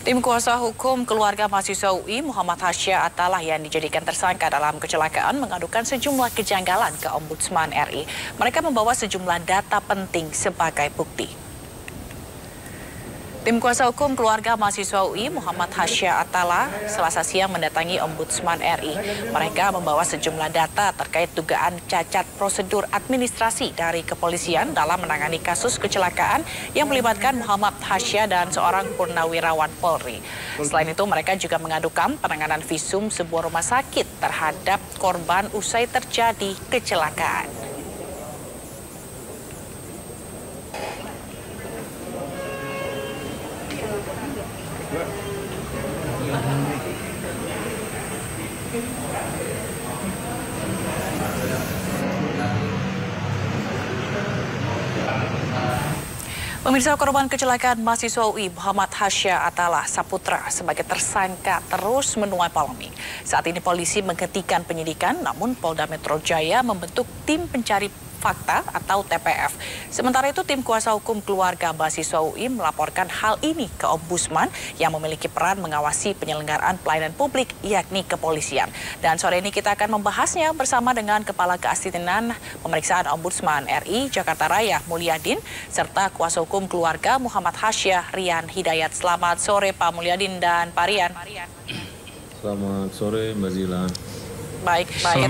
Tim kuasa hukum keluarga mahasiswa UI Muhammad Hasya Atalah yang dijadikan tersangka dalam kecelakaan mengadukan sejumlah kejanggalan ke Ombudsman RI. Mereka membawa sejumlah data penting sebagai bukti. Tim kuasa hukum keluarga mahasiswa UI Muhammad Hasya Atalah Selasa siang mendatangi Ombudsman RI. Mereka membawa sejumlah data terkait dugaan cacat prosedur administrasi dari kepolisian dalam menangani kasus kecelakaan yang melibatkan Muhammad Hasya dan seorang purnawirawan Polri. Selain itu, mereka juga mengadukan penanganan visum sebuah rumah sakit terhadap korban usai terjadi kecelakaan. Pemirsa, korban kecelakaan mahasiswa UI Muhammad Hasya Atalah Saputra sebagai tersangka terus menuai polemik. Saat ini polisi menghentikan penyidikan, namun Polda Metro Jaya membentuk tim pencari fakta atau TPF. Sementara itu, tim kuasa hukum keluarga mahasiswa UI melaporkan hal ini ke Ombudsman yang memiliki peran mengawasi penyelenggaraan pelayanan publik, yakni kepolisian. Dan sore ini kita akan membahasnya bersama dengan Kepala Keasistenan Pemeriksaan Ombudsman RI Jakarta Raya Mulyadin serta kuasa hukum keluarga Muhammad Hasya Rian Hidayat. Selamat sore Pak Mulyadin dan Pak Rian. Selamat sore Mbak Zila. Baik, kita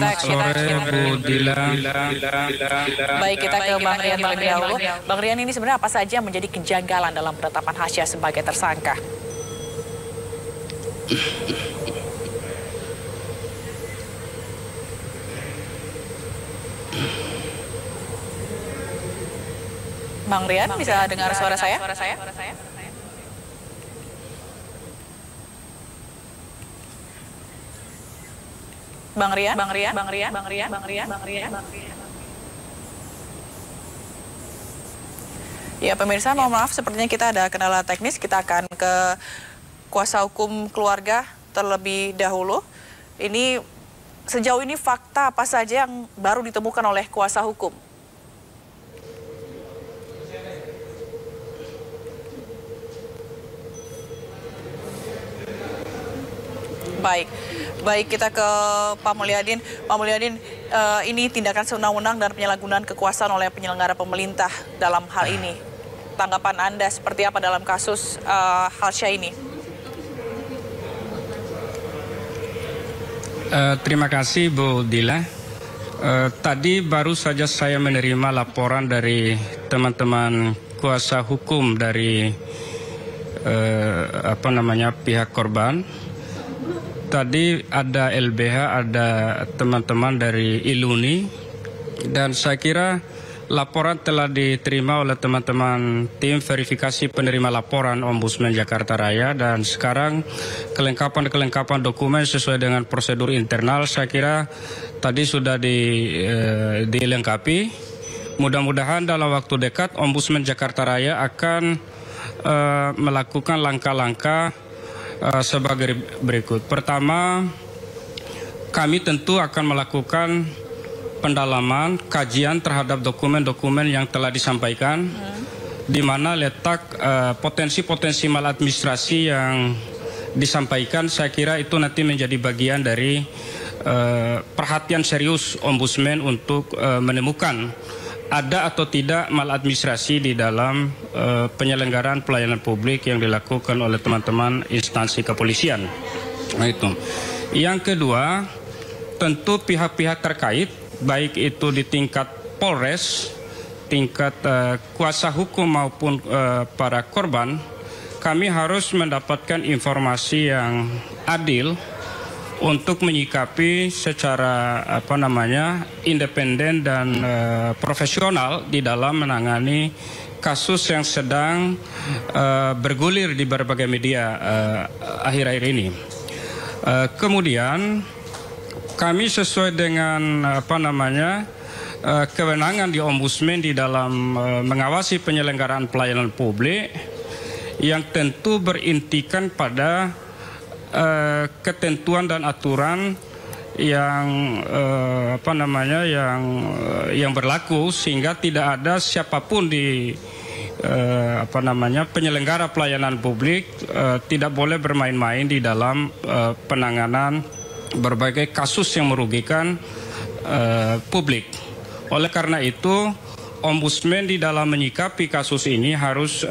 ke Bang Rian terlebih dahulu. Bang Rian, ini sebenarnya apa saja menjadi kejanggalan dalam penetapan Hasya sebagai tersangka? Bang Rian, bisa dengar suara saya? Bang Rian. Ya pemirsa, mohon maaf sepertinya kita ada kendala teknis. Kita akan ke kuasa hukum keluarga terlebih dahulu. Ini sejauh ini fakta apa saja yang baru ditemukan oleh kuasa hukum? Baik, kita ke Pak Mulyadin. Pak Mulyadin, ini tindakan sewenang-wenang dan penyalahgunaan kekuasaan oleh penyelenggara pemerintah dalam hal ini. Tanggapan Anda seperti apa dalam kasus Hasya ini? Terima kasih Bu Dila. Tadi baru saja saya menerima laporan dari teman-teman kuasa hukum dari pihak korban. Tadi ada LBH, ada teman-teman dari Iluni, dan saya kira laporan telah diterima oleh teman-teman tim verifikasi penerima laporan Ombudsman Jakarta Raya, dan sekarang kelengkapan dokumen sesuai dengan prosedur internal saya kira tadi sudah dilengkapi. Mudah-mudahan dalam waktu dekat Ombudsman Jakarta Raya akan melakukan langkah-langkah sebagai berikut. Pertama, kami tentu akan melakukan pendalaman, kajian terhadap dokumen-dokumen yang telah disampaikan, di mana letak potensi-potensi maladministrasi yang disampaikan. Saya kira itu nanti menjadi bagian dari perhatian serius Ombudsman untuk menemukan ada atau tidak maladministrasi di dalam penyelenggaraan pelayanan publik yang dilakukan oleh teman-teman instansi kepolisian. Nah, itu. Yang kedua, tentu pihak-pihak terkait, baik itu di tingkat Polres, tingkat kuasa hukum maupun para korban, kami harus mendapatkan informasi yang adil untuk menyikapi secara independen dan profesional di dalam menangani kasus yang sedang bergulir di berbagai media akhir-akhir ini. Kemudian kami sesuai dengan kewenangan di Ombudsman di dalam mengawasi penyelenggaraan pelayanan publik yang tentu berintikan pada ketentuan dan aturan yang yang berlaku, sehingga tidak ada siapapun di penyelenggara pelayanan publik tidak boleh bermain-main di dalam penanganan berbagai kasus yang merugikan publik. Oleh karena itu, Ombudsman di dalam menyikapi kasus ini harus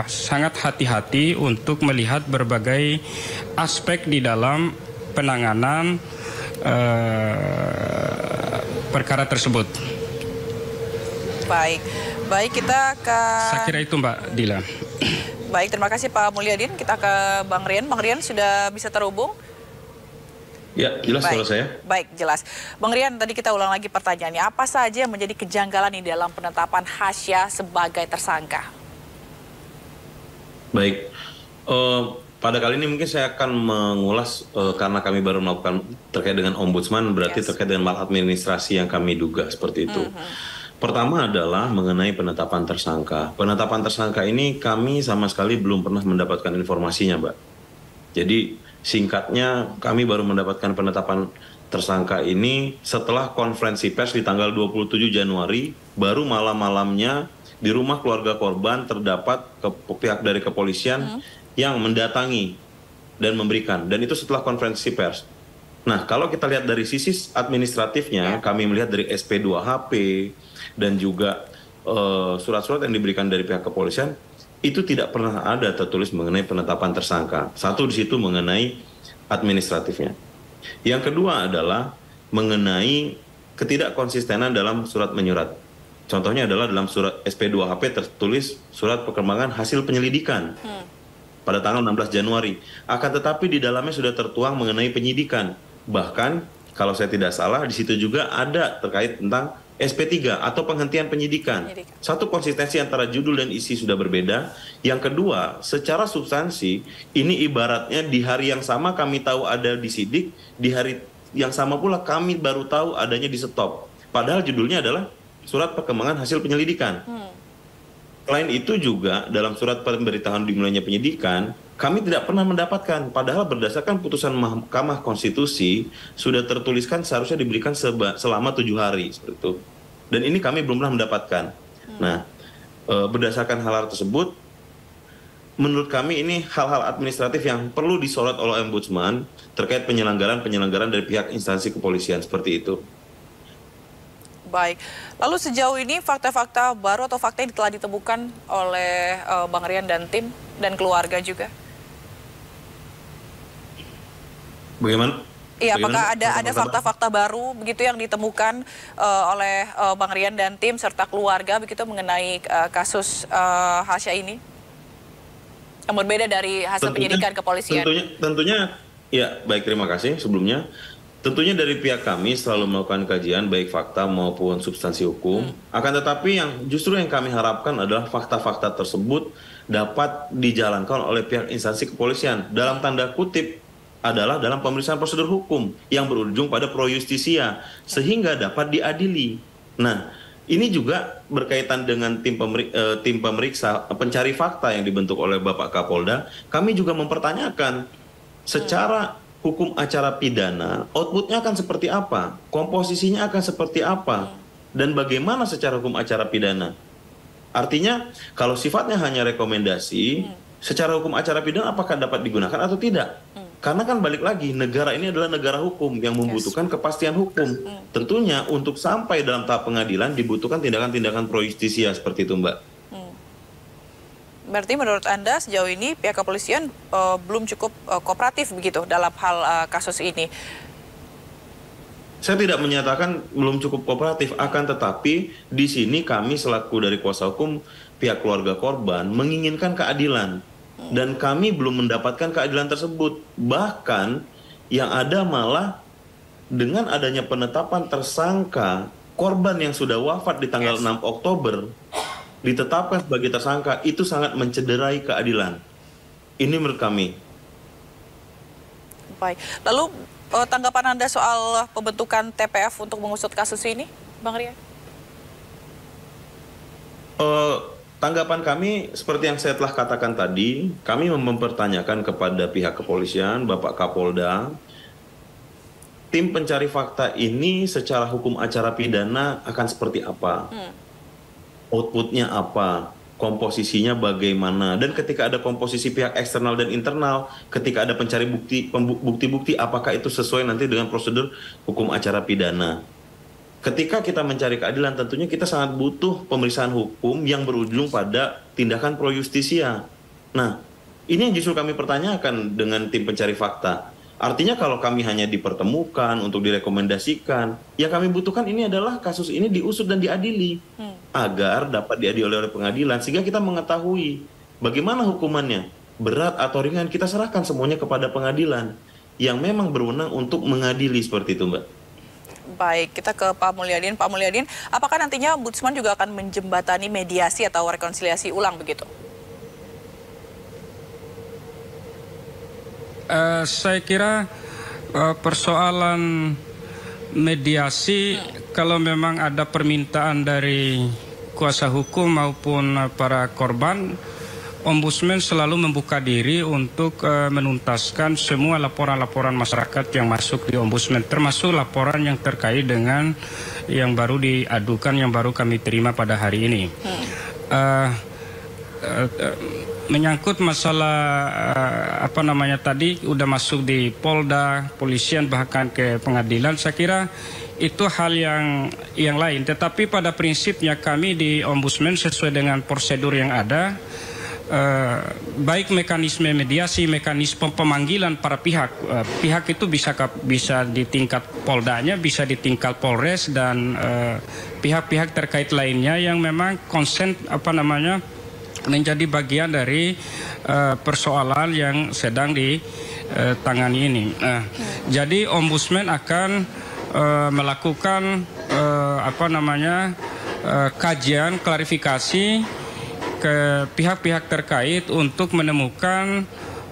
sangat hati-hati untuk melihat berbagai aspek di dalam penanganan perkara tersebut. Baik, kita ke... Saya kira itu Mbak Dila. Baik, terima kasih Pak Mulyadin. Kita ke Bang Rian. Bang Rian sudah bisa terhubung? Ya, jelas suara saya. Baik, jelas. Bang Rian, tadi kita ulang lagi pertanyaannya. Apa saja yang menjadi kejanggalan di dalam penetapan Hasya sebagai tersangka? Baik, pada kali ini mungkin saya akan mengulas karena kami baru melakukan terkait dengan Ombudsman, berarti terkait dengan maladministrasi yang kami duga seperti itu. Pertama adalah mengenai penetapan tersangka. Penetapan tersangka ini kami sama sekali belum pernah mendapatkan informasinya, Mbak. Jadi singkatnya kami baru mendapatkan penetapan tersangka ini setelah konferensi pers di tanggal 27 Januari, baru malam-malamnya di rumah keluarga korban terdapat pihak dari kepolisian yang mendatangi dan memberikan. Dan itu setelah konferensi pers. Nah, kalau kita lihat dari sisi administratifnya, kami melihat dari SP2HP dan juga surat-surat yang diberikan dari pihak kepolisian, itu tidak pernah ada tertulis mengenai penetapan tersangka. Satu di situ mengenai administratifnya. Yang kedua adalah mengenai ketidakkonsistenan dalam surat menyurat. Contohnya adalah dalam surat SP2HP tertulis surat perkembangan hasil penyelidikan pada tanggal 16 Januari. Akan tetapi di dalamnya sudah tertuang mengenai penyidikan. Bahkan kalau saya tidak salah di situ juga ada terkait tentang SP3 atau penghentian penyidikan. Satu, konsistensi antara judul dan isi sudah berbeda. Yang kedua, secara substansi ini ibaratnya di hari yang sama kami tahu ada disidik, di hari yang sama pula kami baru tahu adanya di stop. Padahal judulnya adalah surat perkembangan hasil penyelidikan. Selain itu juga dalam surat pemberitahuan dimulainya penyidikan, kami tidak pernah mendapatkan, padahal berdasarkan putusan Mahkamah Konstitusi sudah tertuliskan seharusnya diberikan selama 7 hari seperti itu. Dan ini kami belum pernah mendapatkan. Nah, berdasarkan hal tersebut, menurut kami ini hal-hal administratif yang perlu disorot oleh Ombudsman terkait penyelenggaraan dari pihak instansi kepolisian seperti itu. Baik, lalu sejauh ini fakta-fakta baru atau fakta yang telah ditemukan oleh Bang Rian dan tim dan keluarga juga? Bagaimana? Iya, apakah ada fakta-fakta baru begitu yang ditemukan oleh Bang Rian dan tim serta keluarga begitu mengenai kasus Hasya ini? Yang berbeda dari hasil penyidikan kepolisian. Tentunya, ya baik, terima kasih sebelumnya. Tentunya dari pihak kami selalu melakukan kajian baik fakta maupun substansi hukum. Akan tetapi yang kami harapkan adalah fakta-fakta tersebut dapat dijalankan oleh pihak instansi kepolisian. Dalam tanda kutip adalah dalam pemeriksaan prosedur hukum yang berujung pada pro justisia sehingga dapat diadili. Nah, ini juga berkaitan dengan tim pemeriksa pencari fakta yang dibentuk oleh Bapak Kapolda. Kami juga mempertanyakan secara hukum acara pidana, outputnya akan seperti apa, komposisinya akan seperti apa, dan bagaimana secara hukum acara pidana. Artinya, kalau sifatnya hanya rekomendasi, secara hukum acara pidana apakah dapat digunakan atau tidak? Karena kan balik lagi, negara ini adalah negara hukum yang membutuhkan kepastian hukum. Tentunya untuk sampai dalam tahap pengadilan dibutuhkan tindakan-tindakan pro justisia seperti itu, Mbak. Berarti menurut Anda sejauh ini pihak kepolisian belum cukup kooperatif begitu dalam hal kasus ini? Saya tidak menyatakan belum cukup kooperatif, akan tetapi di sini kami selaku dari kuasa hukum pihak keluarga korban menginginkan keadilan. Dan kami belum mendapatkan keadilan tersebut. Bahkan yang ada malah dengan adanya penetapan tersangka korban yang sudah wafat di tanggal 6 Oktober, ditetapkan sebagai tersangka, itu sangat mencederai keadilan. Ini menurut kami. Baik. Lalu tanggapan Anda soal pembentukan TPF untuk mengusut kasus ini, Bang Rian? Tanggapan kami seperti yang saya telah katakan tadi, kami mempertanyakan kepada pihak kepolisian, Bapak Kapolda, tim pencari fakta ini secara hukum acara pidana akan seperti apa? Outputnya apa? komposisinya bagaimana, dan ketika ada komposisi pihak eksternal dan internal, ketika ada pencari bukti-bukti, apakah itu sesuai nanti dengan prosedur hukum acara pidana. Ketika kita mencari keadilan, tentunya kita sangat butuh pemeriksaan hukum yang berujung pada tindakan pro justisia. Nah, ini yang justru kami pertanyakan dengan tim pencari fakta. Artinya kalau kami hanya dipertemukan untuk direkomendasikan, yang kami butuhkan ini adalah kasus ini diusut dan diadili agar dapat diadili oleh pengadilan, sehingga kita mengetahui bagaimana hukumannya, berat atau ringan, kita serahkan semuanya kepada pengadilan yang memang berwenang untuk mengadili seperti itu, Mbak. Baik, kita ke Pak Mulyadin. Pak Mulyadin, apakah nantinya Ombudsman juga akan menjembatani mediasi atau rekonsiliasi ulang begitu? Saya kira persoalan mediasi, kalau memang ada permintaan dari kuasa hukum maupun para korban, Ombudsman selalu membuka diri untuk menuntaskan semua laporan-laporan masyarakat yang masuk di Ombudsman, termasuk laporan yang terkait dengan yang baru diadukan, yang baru kami terima pada hari ini. Menyangkut masalah tadi udah masuk di Polda, polisian, bahkan ke pengadilan, saya kira itu hal yang lain. Tetapi pada prinsipnya kami di Ombudsman sesuai dengan prosedur yang ada, baik mekanisme mediasi, mekanisme pemanggilan para pihak, pihak itu bisa di tingkat Poldanya, bisa di tingkat Polres, dan pihak-pihak terkait lainnya yang memang konsen menjadi bagian dari persoalan yang sedang ditangani ini. Jadi Ombudsman akan melakukan kajian klarifikasi ke pihak-pihak terkait untuk menemukan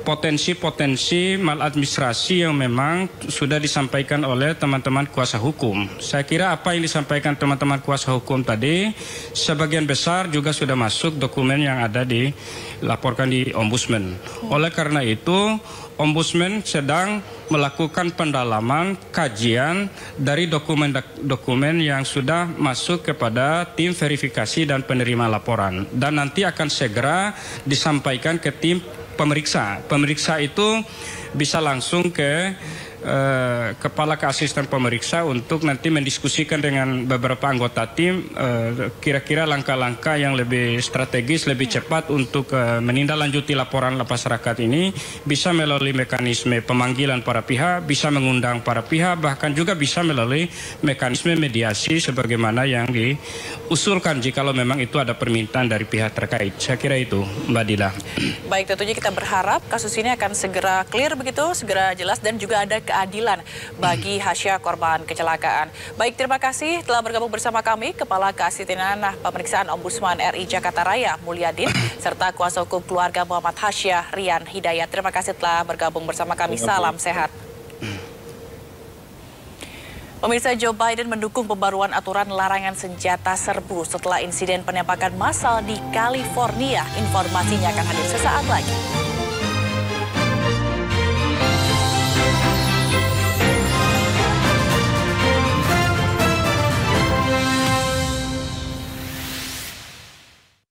potensi-potensi maladministrasi yang memang sudah disampaikan oleh teman-teman kuasa hukum. Saya kira apa yang disampaikan teman-teman kuasa hukum tadi, sebagian besar juga sudah masuk dokumen yang ada dilaporkan di Ombudsman. Oleh karena itu, Ombudsman sedang melakukan pendalaman, kajian dari dokumen-dokumen yang sudah masuk kepada tim verifikasi dan penerima laporan. Dan nanti akan segera disampaikan ke tim pemeriksa. Pemeriksa itu bisa langsung ke kepala ke asisten pemeriksa untuk nanti mendiskusikan dengan beberapa anggota tim kira-kira langkah-langkah yang lebih strategis, lebih cepat untuk menindaklanjuti laporan masyarakat ini, bisa melalui mekanisme pemanggilan para pihak, bisa mengundang para pihak, bahkan juga bisa melalui mekanisme mediasi sebagaimana yang diusulkan jikalau memang itu ada permintaan dari pihak terkait. Saya kira itu, Mbak Dila. Baik, tentunya kita berharap kasus ini akan segera clear begitu, segera jelas, dan juga ada keadilan bagi Hasya korban kecelakaan. Baik, terima kasih telah bergabung bersama kami Kepala Keasistenan Pemeriksaan Ombudsman RI Jakarta Raya Mulyadin serta kuasa hukum keluarga Muhammad Hasya Rian Hidayat. Terima kasih telah bergabung bersama kami. Salam sehat. Pemirsa, Joe Biden mendukung pembaruan aturan larangan senjata serbu setelah insiden penembakan massal di California. Informasinya akan hadir sesaat lagi.